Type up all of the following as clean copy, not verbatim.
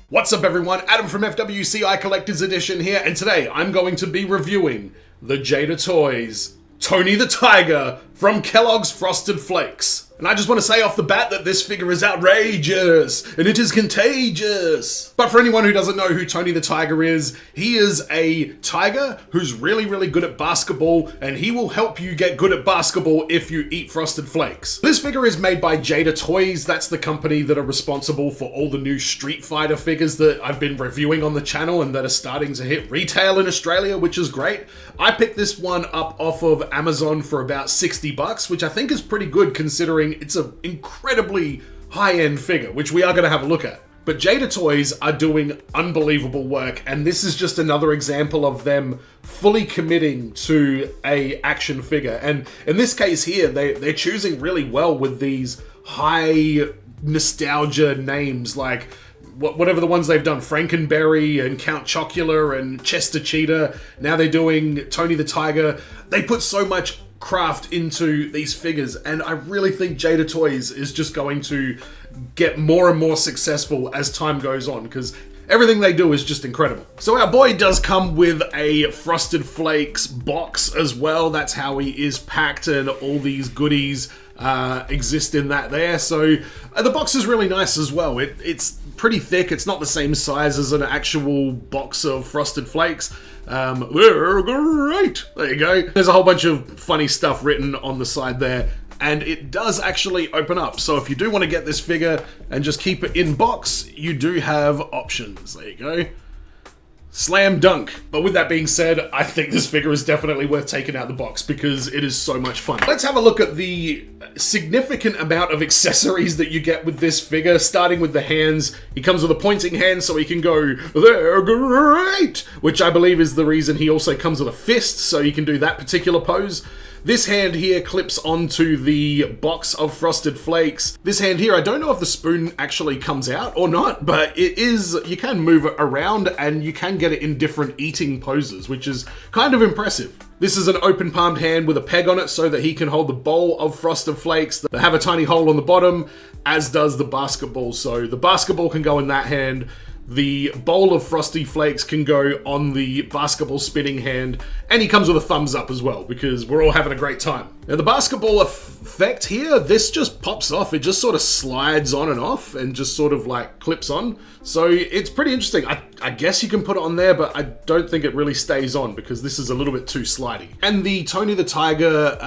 What's up everyone, Adam from FWCI Collector's Edition here, and today I'm going to be reviewing the Jada Toys Tony the Tiger from Kellogg's Frosted Flakes. And I just want to say off the bat that this figure is outrageous, and it is contagious. But for anyone who doesn't know who Tony the Tiger is, he is a tiger who's really good at basketball, and he will help you get good at basketball if you eat Frosted Flakes. This figure is made by Jada Toys. That's the company that are responsible for all the new Street Fighter figures that I've been reviewing on the channel and that are starting to hit retail in Australia, which is great. I picked this one up off of Amazon for about 60 bucks, which I think is pretty good considering it's an incredibly high-end figure, which we are going to have a look at. But Jada Toys are doing unbelievable work, and this is just another example of them fully committing to a action figure. And in this case here, they're choosing really well with these high nostalgia names like whatever the ones they've done, Frankenberry and Count Chocula and Chester Cheetah. Now they're doing Tony the Tiger. They put so much craft into these figures, and I really think Jada Toys is just going to get more and more successful as time goes on, because everything they do is just incredible. So our boy does come with a Frosted Flakes box as well. That's how he is packed, and all these goodies exist in that there. So the box is really nice as well. It's pretty thick. It's not the same size as an actual box of Frosted Flakes. They're great. There you go. There's a whole bunch of funny stuff written on the side there, and it does actually open up. So if you do want to get this figure and just keep it in box, you do have options. There you go. Slam dunk. But with that being said, I think this figure is definitely worth taking out the box because it is so much fun. Let's have a look at the significant amount of accessories that you get with this figure, starting with the hands. He comes with a pointing hand so he can go, "They're great," which I believe is the reason he also comes with a fist, so you can do that particular pose. This hand here clips onto the box of Frosted Flakes. This hand here, I don't know if the spoon actually comes out or not, but it is, you can move it around and you can get it in different eating poses, which is kind of impressive. This is an open palmed hand with a peg on it so that he can hold the bowl of Frosted Flakes that have a tiny hole on the bottom, as does the basketball. So the basketball can go in that hand. The bowl of Frosty Flakes can go on the basketball spinning hand, and he comes with a thumbs up as well, because we're all having a great time. Now the basketball effect here, this just pops off. It just sort of slides on and off and just sort of like clips on. So it's pretty interesting. I guess you can put it on there, but I don't think it really stays on because this is a little bit too slidey. And the Tony the Tiger,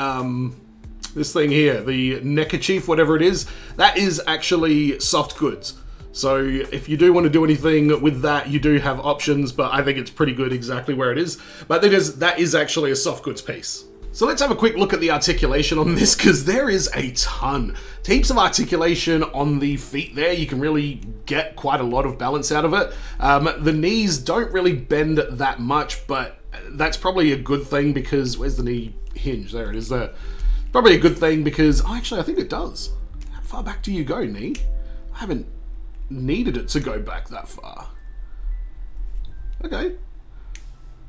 this thing here, the neckerchief, whatever it is, that is actually soft goods. So if you do want to do anything with that, you do have options, but I think it's pretty good exactly where it is. But that is actually a soft goods piece. So let's have a quick look at the articulation on this, because there is a ton. Heaps of articulation on the feet there. You can really get quite a lot of balance out of it. The knees don't really bend that much, but that's probably a good thing because, where's the knee hinge? There it is there. Probably a good thing because, oh, actually I think it does. How far back do you go, knee? I haven't needed it to go back that far. Okay.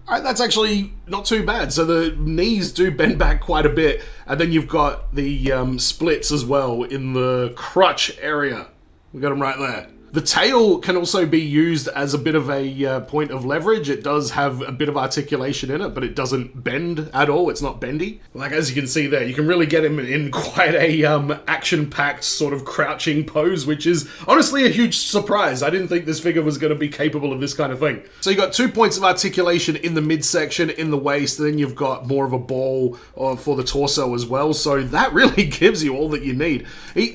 Alright, that's actually not too bad. So the knees do bend back quite a bit, and then you've got the splits as well in the crotch area. We got them right there. The tail can also be used as a bit of a point of leverage. It does have a bit of articulation in it, but it doesn't bend at all. It's not bendy. Like, as you can see there, you can really get him in quite a action-packed sort of crouching pose, which is honestly a huge surprise. I didn't think this figure was going to be capable of this kind of thing. So you've got 2 points of articulation in the midsection, in the waist, and then you've got more of a ball for the torso as well. So that really gives you all that you need.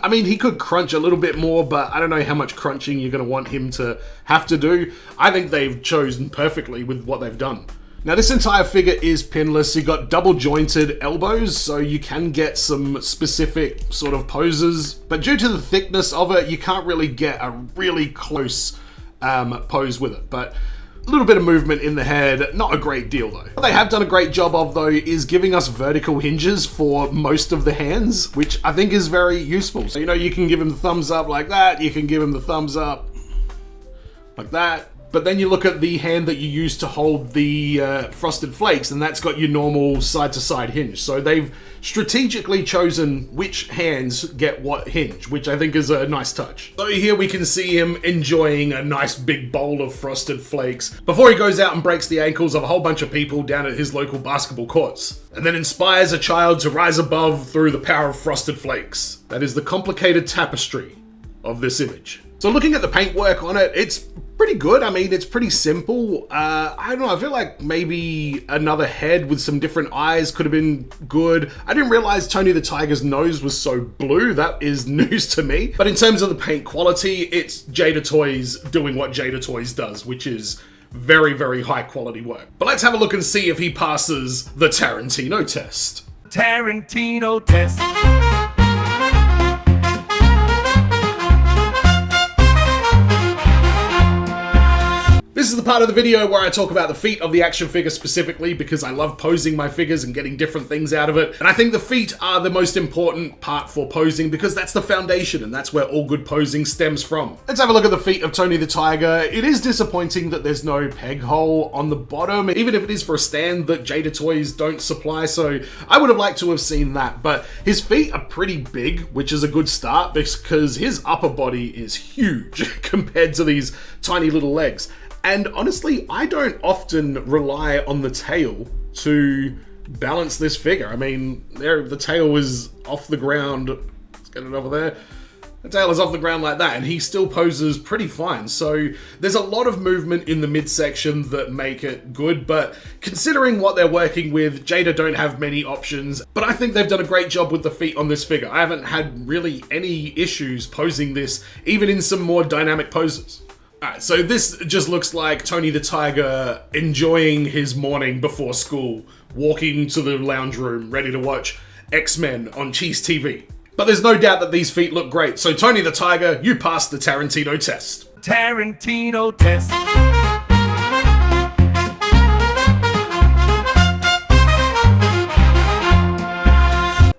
I mean, he could crunch a little bit more, but I don't know how much crunching you're going to want him to have to do. I think they've chosen perfectly with what they've done. Now this entire figure is pinless. You've got double jointed elbows, so you can get some specific sort of poses, but due to the thickness of it, you can't really get a really close pose with it. But a little bit of movement in the head, not a great deal though. What they have done a great job of though is giving us vertical hinges for most of the hands, which I think is very useful. So, you know, you can give him the thumbs up like that, you can give him the thumbs up like that, but then you look at the hand that you use to hold the Frosted Flakes, and that's got your normal side-to-side hinge. So they've strategically chosen which hands get what hinge, which I think is a nice touch. So here we can see him enjoying a nice big bowl of Frosted Flakes before he goes out and breaks the ankles of a whole bunch of people down at his local basketball courts, and then inspires a child to rise above through the power of Frosted Flakes. That is the complicated tapestry of this image. So looking at the paintwork on it, it's pretty good. I mean, it's pretty simple. I don't know, I feel like maybe another head with some different eyes could have been good. I didn't realize Tony the Tiger's nose was so blue. That is news to me. But in terms of the paint quality, it's Jada Toys doing what Jada Toys does, which is very, very high quality work. But let's have a look and see if he passes the Tarantino test. Tarantino test. This is the part of the video where I talk about the feet of the action figure specifically, because I love posing my figures and getting different things out of it. And I think the feet are the most important part for posing, because that's the foundation and that's where all good posing stems from. Let's have a look at the feet of Tony the Tiger. It is disappointing that there's no peg hole on the bottom, even if it is for a stand that Jada Toys don't supply, so I would have liked to have seen that. But his feet are pretty big, which is a good start, because his upper body is huge compared to these tiny little legs. And honestly, I don't often rely on the tail to balance this figure. I mean, the tail is off the ground. Let's get it over there. The tail is off the ground like that, and he still poses pretty fine. So there's a lot of movement in the midsection that make it good, but considering what they're working with, Jada don't have many options, but I think they've done a great job with the feet on this figure. I haven't had really any issues posing this, even in some more dynamic poses. Alright, so this just looks like Tony the Tiger enjoying his morning before school, walking to the lounge room, ready to watch X-Men on Cheese TV. But there's no doubt that these feet look great, so Tony the Tiger, you passed the Tarantino test. Tarantino test.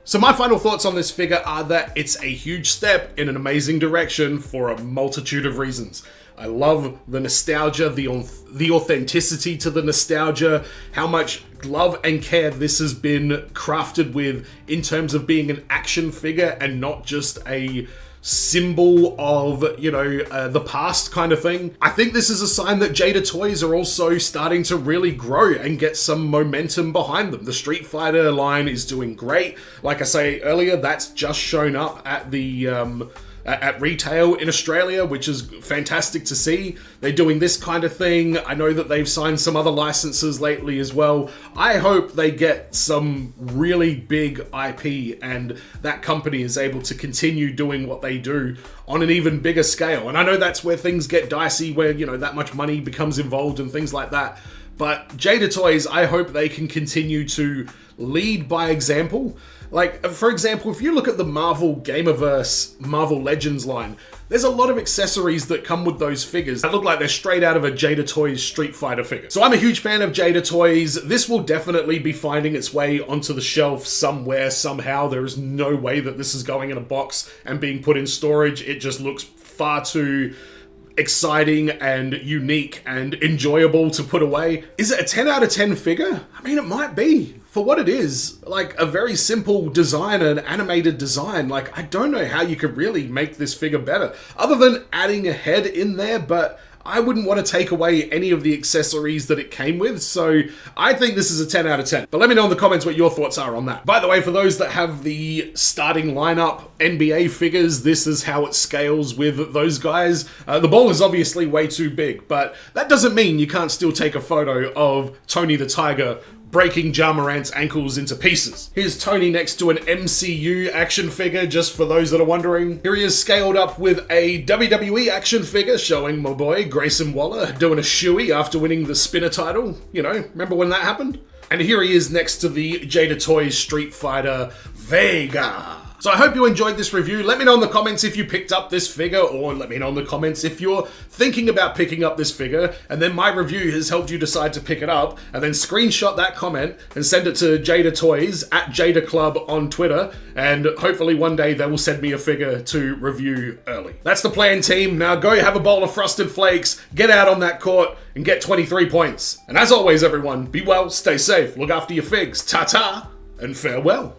So my final thoughts on this figure are that it's a huge step in an amazing direction for a multitude of reasons. I love the nostalgia, the authenticity to the nostalgia, how much love and care this has been crafted with in terms of being an action figure and not just a symbol of, you know, the past kind of thing. I think this is a sign that Jada Toys are also starting to really grow and get some momentum behind them. The Street Fighter line is doing great. Like I say earlier, that's just shown up at the at retail in Australia, which is fantastic to see. They're doing this kind of thing. I know that they've signed some other licenses lately as well. I hope they get some really big IP and that company is able to continue doing what they do on an even bigger scale. And I know that's where things get dicey, where, you know, that much money becomes involved and things like that. But Jada Toys, I hope they can continue to lead by example. Like, for example, if you look at the Marvel Gamerverse Marvel Legends line, there's a lot of accessories that come with those figures that look like they're straight out of a Jada Toys Street Fighter figure. So I'm a huge fan of Jada Toys. This will definitely be finding its way onto the shelf somewhere, somehow. There is no way that this is going in a box and being put in storage. It just looks far too exciting and unique and enjoyable to put away. Is it a 10 out of 10 figure? I mean, it might be. For what it is, like a very simple design, an animated design, like I don't know how you could really make this figure better, other than adding a head in there, but I wouldn't want to take away any of the accessories that it came with, so I think this is a 10 out of 10. But let me know in the comments what your thoughts are on that. By the way, for those that have the starting lineup NBA figures, this is how it scales with those guys. The ball is obviously way too big, but that doesn't mean you can't still take a photo of Tony the Tiger breaking Ja Morant's ankles into pieces. Here's Tony next to an MCU action figure, just for those that are wondering. Here he is scaled up with a WWE action figure, showing my boy Grayson Waller doing a shoey after winning the Spinner title. You know, remember when that happened? And here he is next to the Jada Toys Street Fighter Vega. So I hope you enjoyed this review. Let me know in the comments if you picked up this figure, or let me know in the comments if you're thinking about picking up this figure and then my review has helped you decide to pick it up, and then screenshot that comment and send it to Jada Toys at Jada Club on Twitter, and hopefully one day they will send me a figure to review early. That's the plan, team. Now go have a bowl of Frosted Flakes, get out on that court and get 23 points. And as always, everyone, be well, stay safe, look after your figs, ta-ta, and farewell.